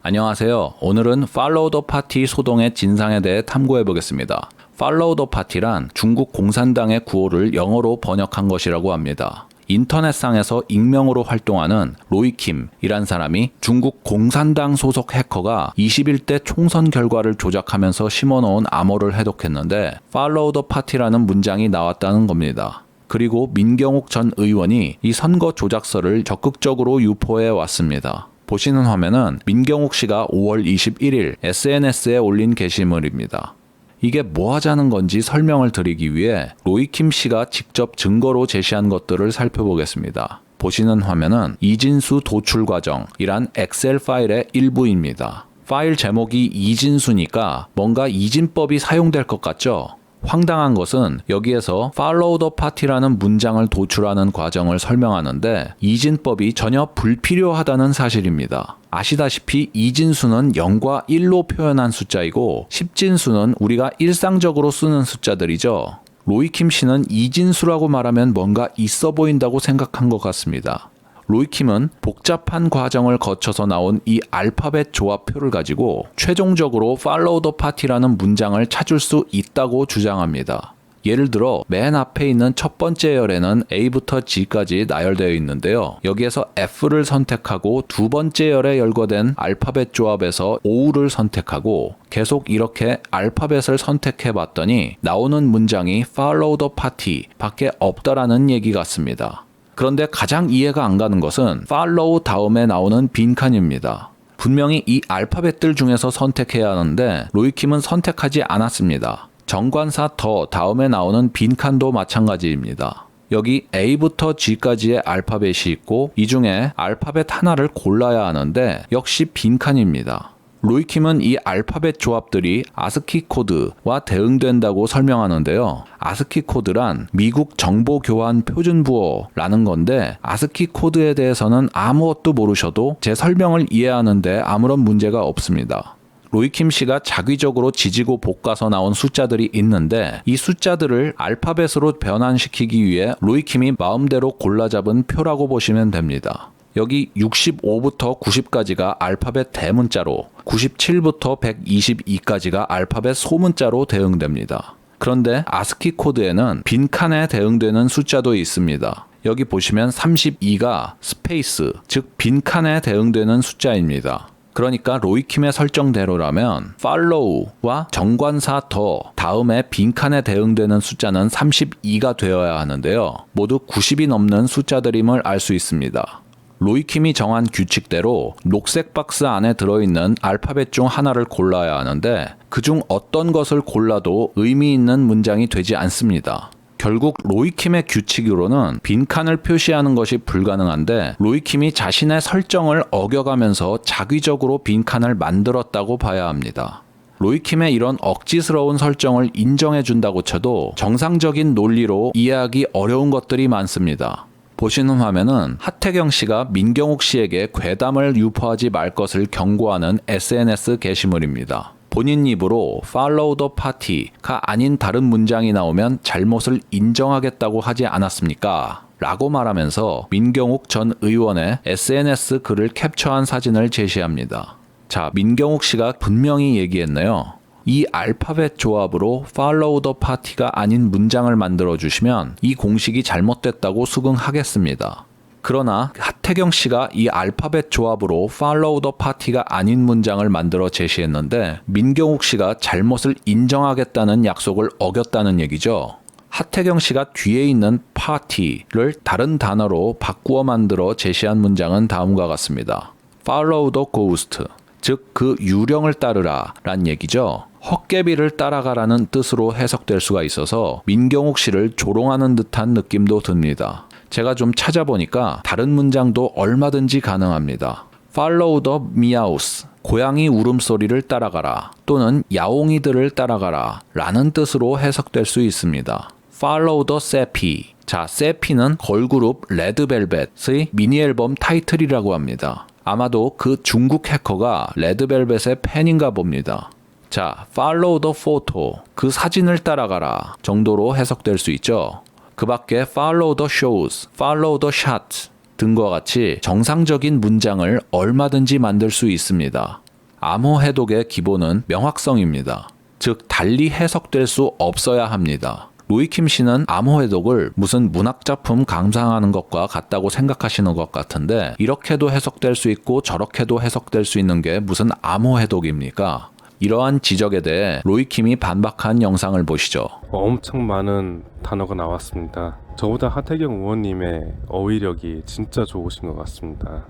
안녕하세요. 오늘은 Follow the Party 소동의 진상에 대해 탐구해 보겠습니다. Follow the Party란 중국 공산당의 구호를 영어로 번역한 것이라고 합니다. 인터넷상에서 익명으로 활동하는 로이킴이란 사람이 중국 공산당 소속 해커가 21대 총선 결과를 조작하면서 심어놓은 암호를 해독했는데 Follow the Party라는 문장이 나왔다는 겁니다. 그리고 민경욱 전 의원이 이 선거 조작설을 적극적으로 유포해 왔습니다. 보시는 화면은 민경욱 씨가 5월 21일 SNS에 올린 게시물입니다. 이게 뭐 하자는 건지 설명을 드리기 위해 로이킴 씨가 직접 증거로 제시한 것들을 살펴보겠습니다. 보시는 화면은 이진수 도출 과정이란 엑셀 파일의 일부입니다. 파일 제목이 이진수니까 뭔가 이진법이 사용될 것 같죠? 황당한 것은 여기에서 Follow the Party라는 문장을 도출하는 과정을 설명하는데 이진법이 전혀 불필요하다는 사실입니다. 아시다시피 이진수는 0과 1로 표현한 숫자이고 10진수는 우리가 일상적으로 쓰는 숫자들이죠. 로이킴 씨는 이진수라고 말하면 뭔가 있어 보인다고 생각한 것 같습니다. 로이킴은 복잡한 과정을 거쳐서 나온 이 알파벳 조합표를 가지고 최종적으로 Follow the Party라는 문장을 찾을 수 있다고 주장합니다. 예를 들어 맨 앞에 있는 첫 번째 열에는 A부터 G까지 나열되어 있는데요. 여기에서 F를 선택하고 두 번째 열에 열거된 알파벳 조합에서 O를 선택하고 계속 이렇게 알파벳을 선택해 봤더니 나오는 문장이 Follow the Party 밖에 없다라는 얘기 같습니다. 그런데 가장 이해가 안 가는 것은 follow 다음에 나오는 빈칸입니다. 분명히 이 알파벳들 중에서 선택해야 하는데 로이킴은 선택하지 않았습니다. 정관사 더 다음에 나오는 빈칸도 마찬가지입니다. 여기 A부터 G까지의 알파벳이 있고 이 중에 알파벳 하나를 골라야 하는데 역시 빈칸입니다. 로이킴은 이 알파벳 조합들이 아스키 코드와 대응된다고 설명하는데요. 아스키 코드란 미국 정보교환 표준부호라는 건데 아스키 코드에 대해서는 아무것도 모르셔도 제 설명을 이해하는데 아무런 문제가 없습니다. 로이킴 씨가 자기적으로 지지고 볶아서 나온 숫자들이 있는데 이 숫자들을 알파벳으로 변환시키기 위해 로이킴이 마음대로 골라잡은 표라고 보시면 됩니다. 여기 65부터 90까지가 알파벳 대문자로 97부터 122까지가 알파벳 소문자로 대응됩니다. 그런데 아스키 코드에는 빈칸에 대응되는 숫자도 있습니다. 여기 보시면 32가 스페이스, 즉 빈칸에 대응되는 숫자입니다. 그러니까 로이킴의 설정대로라면 follow와 정관사 더 다음에 빈칸에 대응되는 숫자는 32가 되어야 하는데요. 모두 90이 넘는 숫자들임을 알 수 있습니다. 로이킴이 정한 규칙대로 녹색 박스 안에 들어있는 알파벳 중 하나를 골라야 하는데 그중 어떤 것을 골라도 의미 있는 문장이 되지 않습니다. 결국 로이킴의 규칙으로는 빈칸을 표시하는 것이 불가능한데 로이킴이 자신의 설정을 어겨가면서 자기적으로 빈칸을 만들었다고 봐야 합니다. 로이킴의 이런 억지스러운 설정을 인정해준다고 쳐도 정상적인 논리로 이해하기 어려운 것들이 많습니다. 보시는 화면은 하태경 씨가 민경욱 씨에게 괴담을 유포하지 말 것을 경고하는 SNS 게시물입니다. 본인 입으로 Follow the Party가 아닌 다른 문장이 나오면 잘못을 인정하겠다고 하지 않았습니까? 라고 말하면서 민경욱 전 의원의 SNS 글을 캡처한 사진을 제시합니다. 자, 민경욱 씨가 분명히 얘기했네요. 이 알파벳 조합으로 Follow the Party가 아닌 문장을 만들어 주시면 이 공식이 잘못됐다고 수긍하겠습니다. 그러나 하태경 씨가 이 알파벳 조합으로 Follow the Party가 아닌 문장을 만들어 제시했는데 민경욱 씨가 잘못을 인정하겠다는 약속을 어겼다는 얘기죠. 하태경 씨가 뒤에 있는 party를 다른 단어로 바꾸어 만들어 제시한 문장은 다음과 같습니다. Follow the ghost, 즉 그 유령을 따르라 란 얘기죠. 헛개비를 따라가라는 뜻으로 해석될 수가 있어서 민경욱 씨를 조롱하는 듯한 느낌도 듭니다. 제가 좀 찾아보니까 다른 문장도 얼마든지 가능합니다. Follow the meows, 고양이 울음소리를 따라가라 또는 야옹이들을 따라가라 라는 뜻으로 해석될 수 있습니다. Follow the sepi, 자, 세피는 걸그룹 레드벨벳의 미니앨범 타이틀이라고 합니다. 아마도 그 중국 해커가 레드벨벳의 팬인가 봅니다. 자, follow the photo, 그 사진을 따라가라 정도로 해석될 수 있죠. 그 밖에 follow the shows, follow the shots 등과 같이 정상적인 문장을 얼마든지 만들 수 있습니다. 암호 해독의 기본은 명확성입니다. 즉 달리 해석될 수 없어야 합니다. 로이킴 씨는 암호 해독을 무슨 문학작품 감상하는 것과 같다고 생각하시는 것 같은데 이렇게도 해석될 수 있고 저렇게도 해석될 수 있는 게 무슨 암호 해독입니까? 이러한 지적에 대해 로이킴이 반박한 영상을 보시죠. 엄청 많은 단어가 나왔습니다. 저보다 하태경 의원님의 어휘력이 진짜 좋으신 것 같습니다.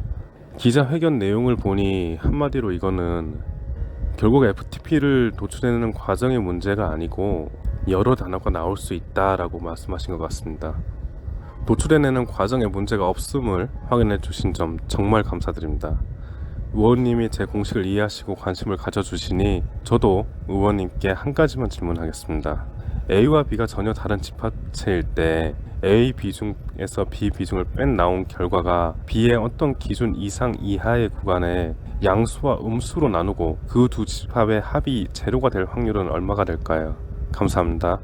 기자회견 내용을 보니 한마디로 이거는 결국 FTP를 도출해내는 과정의 문제가 아니고 여러 단어가 나올 수 있다라고 말씀하신 것 같습니다. 도출해내는 과정에 문제가 없음을 확인해 주신 점 정말 감사드립니다. 의원님이 제 공식을 이해하시고 관심을 가져주시니 저도 의원님께 한 가지만 질문하겠습니다. A와 B가 전혀 다른 집합체일 때 A 비중에서 B 비중을 뺀 나온 결과가 B의 어떤 기준 이상 이하의 구간에 양수와 음수로 나누고 그 두 집합의 합이 제로가 될 확률은 얼마가 될까요? 감사합니다.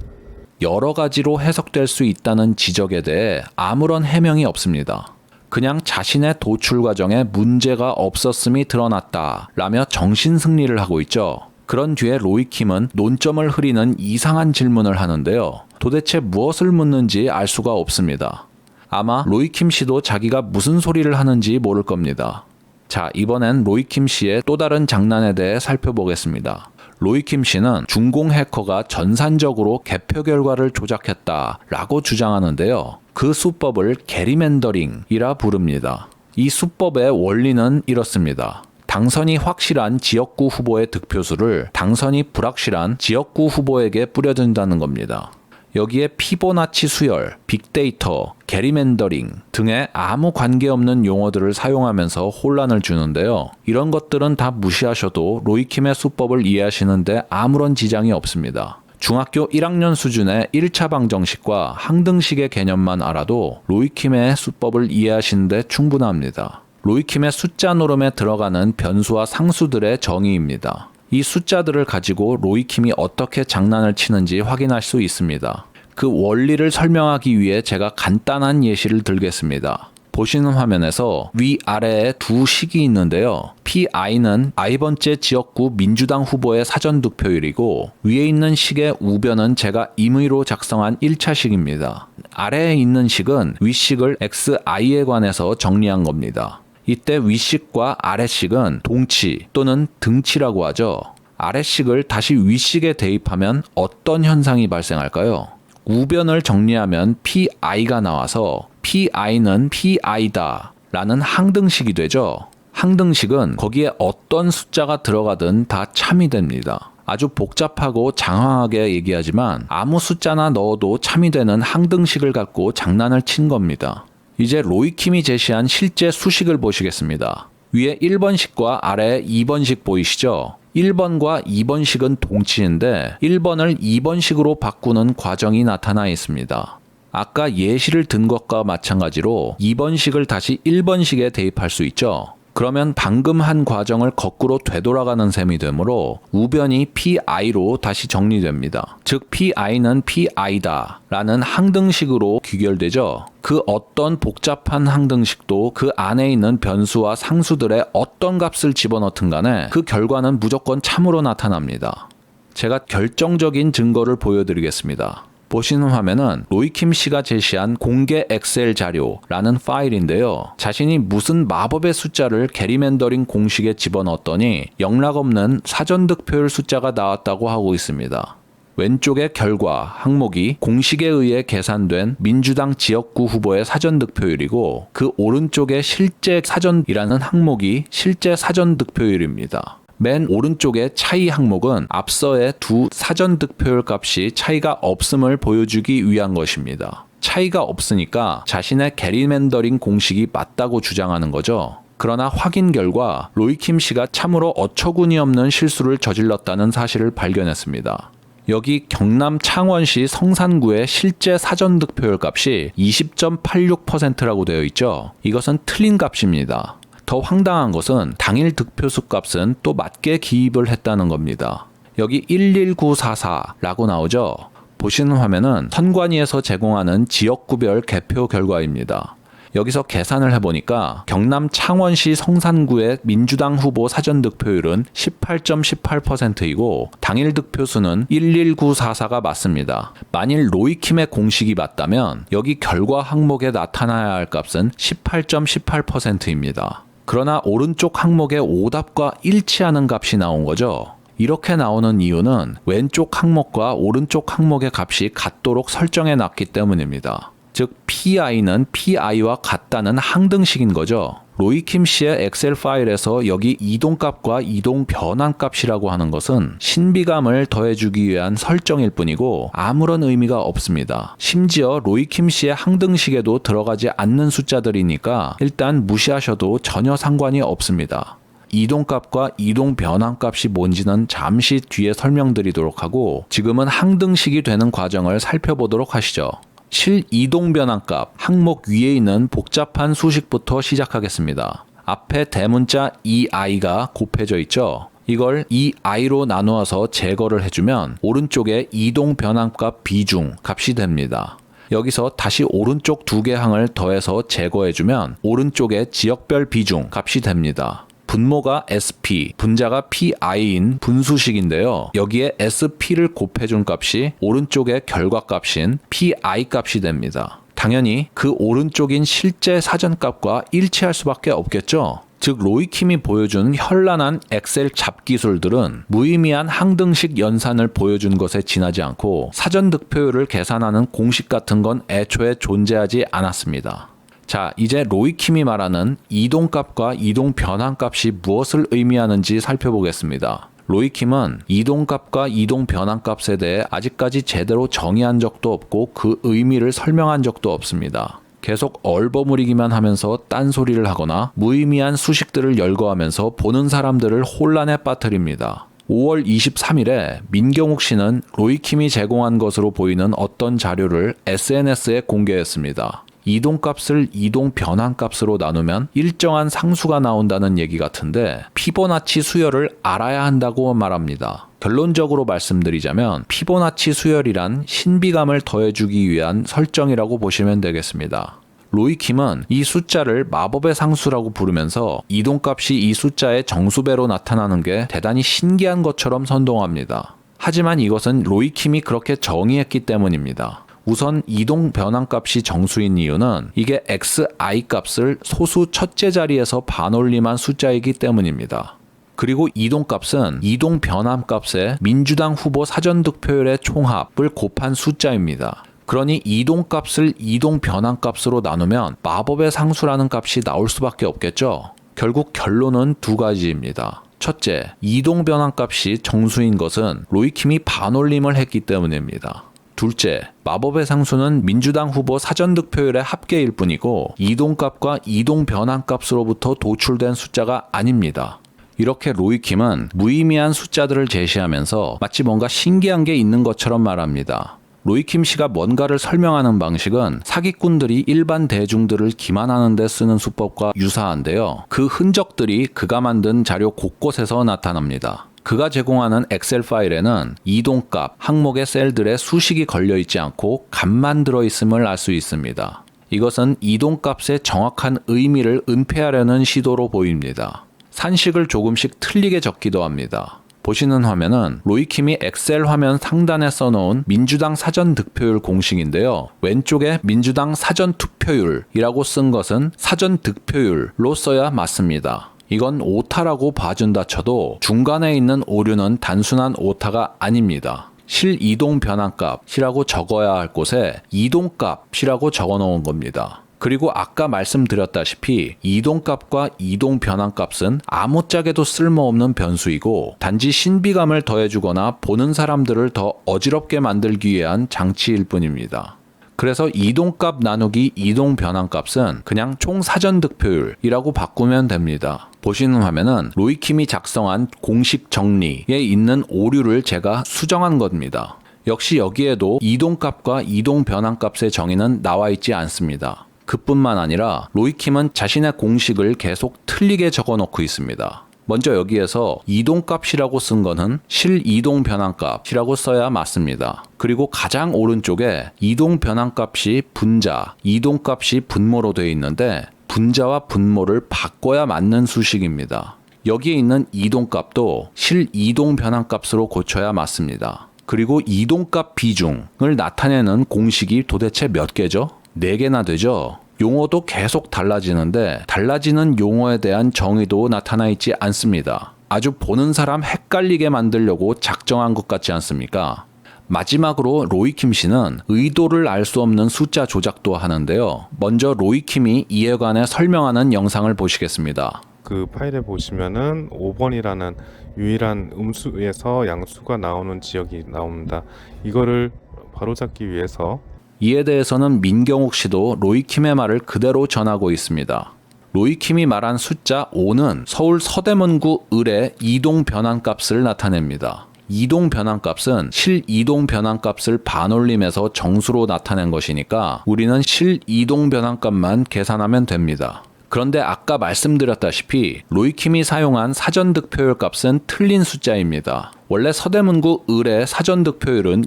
여러 가지로 해석될 수 있다는 지적에 대해 아무런 해명이 없습니다. 그냥 자신의 도출 과정에 문제가 없었음이 드러났다 라며 정신승리를 하고 있죠. 그런 뒤에 로이킴은 논점을 흐리는 이상한 질문을 하는데요. 도대체 무엇을 묻는지 알 수가 없습니다. 아마 로이킴 씨도 자기가 무슨 소리를 하는지 모를 겁니다. 자, 이번엔 로이킴 씨의 또 다른 장난에 대해 살펴보겠습니다. 로이킴 씨는 중공 해커가 전산적으로 개표 결과를 조작했다 라고 주장하는데요. 그 수법을 게리맨더링이라 부릅니다. 이 수법의 원리는 이렇습니다. 당선이 확실한 지역구 후보의 득표수를 당선이 불확실한 지역구 후보에게 뿌려준다는 겁니다. 여기에 피보나치 수열, 빅데이터, 게리맨더링 등의 아무 관계없는 용어들을 사용하면서 혼란을 주는데요. 이런 것들은 다 무시하셔도 로이킴의 수법을 이해하시는데 아무런 지장이 없습니다. 중학교 1학년 수준의 1차 방정식과 항등식의 개념만 알아도 로이킴의 수법을 이해하시는데 충분합니다. 로이킴의 숫자 노름에 들어가는 변수와 상수들의 정의입니다. 이 숫자들을 가지고 로이킴이 어떻게 장난을 치는지 확인할 수 있습니다. 그 원리를 설명하기 위해 제가 간단한 예시를 들겠습니다. 보시는 화면에서 위아래에 두 식이 있는데요. PI는 I번째 지역구 민주당 후보의 사전득표율이고 위에 있는 식의 우변은 제가 임의로 작성한 1차 식입니다. 아래에 있는 식은 윗식을 XI에 관해서 정리한 겁니다. 이때 윗식과 아래식은 동치 또는 등치라고 하죠. 아래식을 다시 윗식에 대입하면 어떤 현상이 발생할까요? 우변을 정리하면 PI가 나와서 PI는 PI다 라는 항등식이 되죠. 항등식은 거기에 어떤 숫자가 들어가든 다 참이 됩니다. 아주 복잡하고 장황하게 얘기하지만 아무 숫자나 넣어도 참이 되는 항등식을 갖고 장난을 친 겁니다. 이제 로이킴이 제시한 실제 수식을 보시겠습니다. 위에 1번식과 아래에 2번식 보이시죠? 1번과 2번식은 동치인데 1번을 2번식으로 바꾸는 과정이 나타나 있습니다. 아까 예시를 든 것과 마찬가지로 2번식을 다시 1번식에 대입할 수 있죠. 그러면 방금 한 과정을 거꾸로 되돌아가는 셈이 되므로 우변이 PI로 다시 정리됩니다. 즉 PI는 PI다 라는 항등식으로 귀결되죠. 그 어떤 복잡한 항등식도 그 안에 있는 변수와 상수들의 어떤 값을 집어넣든 간에 그 결과는 무조건 참으로 나타납니다. 제가 결정적인 증거를 보여드리겠습니다. 보시는 화면은 로이킴 씨가 제시한 공개 엑셀 자료라는 파일인데요. 자신이 무슨 마법의 숫자를 게리맨더링 공식에 집어넣었더니 영락없는 사전득표율 숫자가 나왔다고 하고 있습니다. 왼쪽의 결과 항목이 공식에 의해 계산된 민주당 지역구 후보의 사전득표율이고 그 오른쪽의 실제 사전이라는 항목이 실제 사전득표율입니다. 맨 오른쪽의 차이 항목은 앞서의 두 사전 득표율 값이 차이가 없음을 보여주기 위한 것입니다. 차이가 없으니까 자신의 게리맨더링 공식이 맞다고 주장하는 거죠. 그러나 확인 결과 로이킴 씨가 참으로 어처구니 없는 실수를 저질렀다는 사실을 발견했습니다. 여기 경남 창원시 성산구의 실제 사전 득표율 값이 20.86%라고 되어 있죠. 이것은 틀린 값입니다. 더 황당한 것은 당일 득표수 값은 또 맞게 기입을 했다는 겁니다. 여기 11944라고 나오죠. 보시는 화면은 선관위에서 제공하는 지역구별 개표 결과입니다. 여기서 계산을 해보니까 경남 창원시 성산구의 민주당 후보 사전 득표율은 18.18%이고 당일 득표수는 11944가 맞습니다. 만일 로이킴의 공식이 맞다면 여기 결과 항목에 나타나야 할 값은 18.18%입니다. 그러나 오른쪽 항목의 오답과 일치하는 값이 나온 거죠. 이렇게 나오는 이유는 왼쪽 항목과 오른쪽 항목의 값이 같도록 설정해 놨기 때문입니다. 즉 PI는 PI와 같다는 항등식인 거죠. 로이킴 씨의 엑셀 파일에서 여기 이동값과 이동 변환값이라고 하는 것은 신비감을 더해주기 위한 설정일 뿐이고 아무런 의미가 없습니다. 심지어 로이킴 씨의 항등식에도 들어가지 않는 숫자들이니까 일단 무시하셔도 전혀 상관이 없습니다. 이동값과 이동 변환값이 뭔지는 잠시 뒤에 설명드리도록 하고 지금은 항등식이 되는 과정을 살펴보도록 하시죠. 실이동 변환값 항목 위에 있는 복잡한 수식부터 시작하겠습니다. 앞에 대문자 EI가 곱해져 있죠. 이걸 EI로 나누어서 제거를 해주면 오른쪽에 이동 변환값 비중 값이 됩니다. 여기서 다시 오른쪽 두 개 항을 더해서 제거해주면 오른쪽에 지역별 비중 값이 됩니다. 분모가 SP, 분자가 PI인 분수식인데요. 여기에 SP를 곱해준 값이 오른쪽의 결과값인 PI 값이 됩니다. 당연히 그 오른쪽인 실제 사전값과 일치할 수밖에 없겠죠. 즉 로이킴이 보여준 현란한 엑셀 잡기술들은 무의미한 항등식 연산을 보여준 것에 지나지 않고 사전 득표율을 계산하는 공식 같은 건 애초에 존재하지 않았습니다. 자, 이제 로이킴이 말하는 이동값과 이동 변환값이 무엇을 의미하는지 살펴보겠습니다. 로이킴은 이동값과 이동 변환값에 대해 아직까지 제대로 정의한 적도 없고 그 의미를 설명한 적도 없습니다. 계속 얼버무리기만 하면서 딴소리를 하거나 무의미한 수식들을 열거하면서 보는 사람들을 혼란에 빠뜨립니다. 5월 23일에 민경욱 씨는 로이킴이 제공한 것으로 보이는 어떤 자료를 SNS에 공개했습니다. 이동값을 이동 변환값으로 나누면 일정한 상수가 나온다는 얘기 같은데 피보나치 수열을 알아야 한다고 말합니다. 결론적으로 말씀드리자면 피보나치 수열이란 신비감을 더해주기 위한 설정이라고 보시면 되겠습니다. 로이킴은 이 숫자를 마법의 상수라고 부르면서 이동값이 이 숫자의 정수배로 나타나는 게 대단히 신기한 것처럼 선동합니다. 하지만 이것은 로이킴이 그렇게 정의했기 때문입니다. 우선 이동 변환값이 정수인 이유는 이게 xi 값을 소수 첫째 자리에서 반올림한 숫자이기 때문입니다. 그리고 이동값은 이동 변환값에 민주당 후보 사전득표율의 총합을 곱한 숫자입니다. 그러니 이동값을 이동 변환값으로 나누면 마법의 상수라는 값이 나올 수밖에 없겠죠. 결국 결론은 두 가지입니다. 첫째, 이동 변환값이 정수인 것은 로이킴이 반올림을 했기 때문입니다. 둘째, 마법의 상수는 민주당 후보 사전득표율의 합계일 뿐이고 이동값과 이동 변환값으로부터 도출된 숫자가 아닙니다. 이렇게 로이킴은 무의미한 숫자들을 제시하면서 마치 뭔가 신기한 게 있는 것처럼 말합니다. 로이킴 씨가 뭔가를 설명하는 방식은 사기꾼들이 일반 대중들을 기만하는 데 쓰는 수법과 유사한데요. 그 흔적들이 그가 만든 자료 곳곳에서 나타납니다. 그가 제공하는 엑셀 파일에는 이동값, 항목의 셀들에 수식이 걸려있지 않고 값만 들어있음을 알 수 있습니다. 이것은 이동값의 정확한 의미를 은폐하려는 시도로 보입니다. 산식을 조금씩 틀리게 적기도 합니다. 보시는 화면은 로이킴이 엑셀 화면 상단에 써놓은 민주당 사전 득표율 공식인데요. 왼쪽에 민주당 사전 투표율이라고 쓴 것은 사전 득표율로 써야 맞습니다. 이건 오타라고 봐준다 쳐도 중간에 있는 오류는 단순한 오타가 아닙니다. 실이동 변환값이라고 적어야 할 곳에 이동값이라고 적어 놓은 겁니다. 그리고 아까 말씀드렸다시피 이동값과 이동 변환값은 아무짝에도 쓸모없는 변수이고 단지 신비감을 더해주거나 보는 사람들을 더 어지럽게 만들기 위한 장치일 뿐입니다. 그래서 이동값 나누기 이동 변환값은 그냥 총 사전 득표율이라고 바꾸면 됩니다. 보시는 화면은 로이킴이 작성한 공식 정리에 있는 오류를 제가 수정한 겁니다. 역시 여기에도 이동값과 이동 변환값의 정의는 나와 있지 않습니다. 그뿐만 아니라 로이킴은 자신의 공식을 계속 틀리게 적어 놓고 있습니다. 먼저 여기에서 이동값이라고 쓴 거는 실이동 변환값이라고 써야 맞습니다. 그리고 가장 오른쪽에 이동 변환값이 분자, 이동값이 분모로 되어 있는데 분자와 분모를 바꿔야 맞는 수식입니다. 여기에 있는 이동값도 실이동 변환값으로 고쳐야 맞습니다. 그리고 이동값 비중을 나타내는 공식이 도대체 몇 개죠? 4개나 되죠? 용어도 계속 달라지는데 달라지는 용어에 대한 정의도 나타나 있지 않습니다. 아주 보는 사람 헷갈리게 만들려고 작정한 것 같지 않습니까? 마지막으로 로이킴 씨는 의도를 알 수 없는 숫자 조작도 하는데요. 먼저 로이킴이 이에 관해 설명하는 영상을 보시겠습니다. 그 파일에 보시면은 5번이라는 유일한 음수에서 양수가 나오는 지역이 나옵니다. 이거를 바로잡기 위해서 이에 대해서는 민경욱 씨도 로이킴의 말을 그대로 전하고 있습니다. 로이킴이 말한 숫자 5는 서울 서대문구 을의 이동 변환값을 나타냅니다. 이동 변환값은 실이동 변환값을 반올림해서 정수로 나타낸 것이니까 우리는 실이동 변환값만 계산하면 됩니다. 그런데 아까 말씀드렸다시피 로이킴이 사용한 사전득표율 값은 틀린 숫자입니다. 원래 서대문구 을의 사전득표율은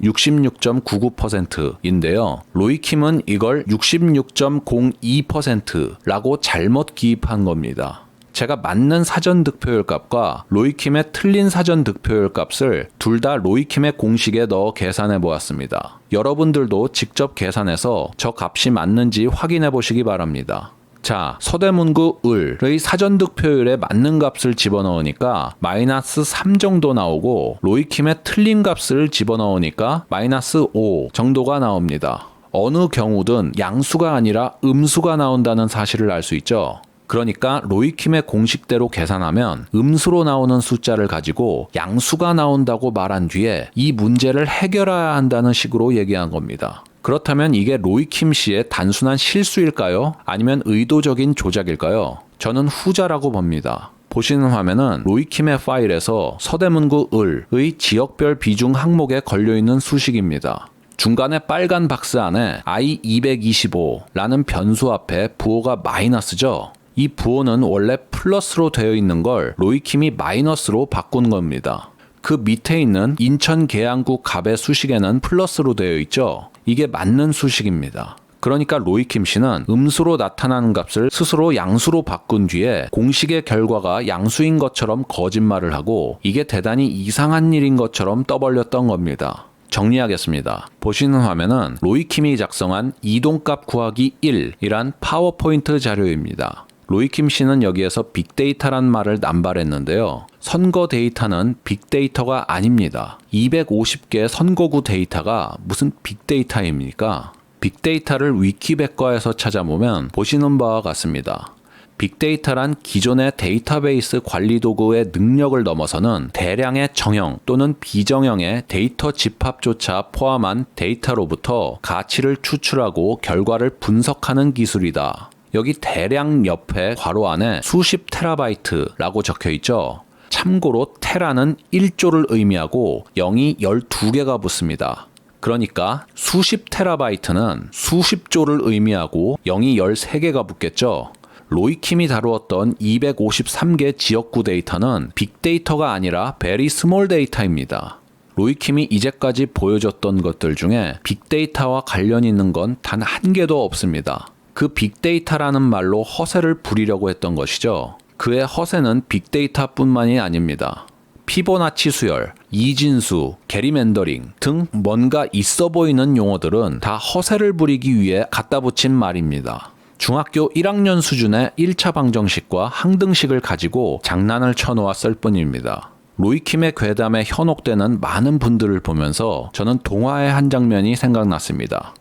66.99%인데요. 로이킴은 이걸 66.02%라고 잘못 기입한 겁니다. 제가 맞는 사전득표율 값과 로이킴의 틀린 사전득표율 값을 둘 다 로이킴의 공식에 넣어 계산해 보았습니다. 여러분들도 직접 계산해서 저 값이 맞는지 확인해 보시기 바랍니다. 자, 서대문구 을의 사전득표율에 맞는 값을 집어넣으니까 마이너스 3 정도 나오고 로이킴의 틀린 값을 집어넣으니까 마이너스 5 정도가 나옵니다. 어느 경우든 양수가 아니라 음수가 나온다는 사실을 알 수 있죠. 그러니까 로이킴의 공식대로 계산하면 음수로 나오는 숫자를 가지고 양수가 나온다고 말한 뒤에 이 문제를 해결해야 한다는 식으로 얘기한 겁니다. 그렇다면 이게 로이킴 씨의 단순한 실수일까요? 아니면 의도적인 조작일까요? 저는 후자라고 봅니다. 보시는 화면은 로이킴의 파일에서 서대문구 을의 지역별 비중 항목에 걸려있는 수식입니다. 중간에 빨간 박스 안에 I225라는 변수 앞에 부호가 마이너스죠? 이 부호는 원래 플러스로 되어 있는 걸 로이킴이 마이너스로 바꾼 겁니다. 그 밑에 있는 인천 계양구 갑의 수식에는 플러스로 되어 있죠? 이게 맞는 수식입니다. 그러니까 로이킴 씨는 음수로 나타나는 값을 스스로 양수로 바꾼 뒤에 공식의 결과가 양수인 것처럼 거짓말을 하고 이게 대단히 이상한 일인 것처럼 떠벌렸던 겁니다. 정리하겠습니다. 보시는 화면은 로이킴이 작성한 이동값 구하기 1이란 파워포인트 자료입니다. 로이킴 씨는 여기에서 빅데이터란 말을 남발했는데요. 선거 데이터는 빅데이터가 아닙니다. 250개 선거구 데이터가 무슨 빅데이터입니까? 빅데이터를 위키백과에서 찾아보면 보시는 바와 같습니다. 빅데이터란 기존의 데이터베이스 관리 도구의 능력을 넘어서는 대량의 정형 또는 비정형의 데이터 집합조차 포함한 데이터로부터 가치를 추출하고 결과를 분석하는 기술이다. 여기 대량 옆에 괄호 안에 수십 테라바이트라고 적혀 있죠. 참고로 테라는 1조를 의미하고 0이 12개가 붙습니다. 그러니까 수십 테라바이트는 수십 조를 의미하고 0이 13개가 붙겠죠. 로이킴이 다루었던 253개 지역구 데이터는 빅데이터가 아니라 베리 스몰 데이터입니다. 로이킴이 이제까지 보여줬던 것들 중에 빅데이터와 관련 있는 건 단 한 개도 없습니다. 그 빅데이터라는 말로 허세를 부리려고 했던 것이죠. 그의 허세는 빅데이터뿐만이 아닙니다. 피보나치 수열, 이진수, 게리맨더링 등 뭔가 있어 보이는 용어들은 다 허세를 부리기 위해 갖다 붙인 말입니다. 중학교 1학년 수준의 1차 방정식과 항등식을 가지고 장난을 쳐놓았을 뿐입니다. 로이킴의 괴담에 현혹되는 많은 분들을 보면서 저는 동화의 한 장면이 생각났습니다.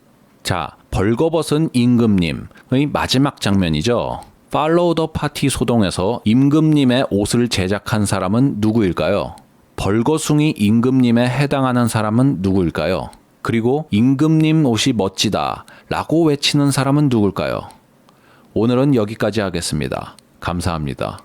자, 벌거벗은 임금님의 마지막 장면이죠. 팔로우 더 파티 소동에서 임금님의 옷을 제작한 사람은 누구일까요? 벌거숭이 임금님에 해당하는 사람은 누구일까요? 그리고 임금님 옷이 멋지다 라고 외치는 사람은 누굴까요? 오늘은 여기까지 하겠습니다. 감사합니다.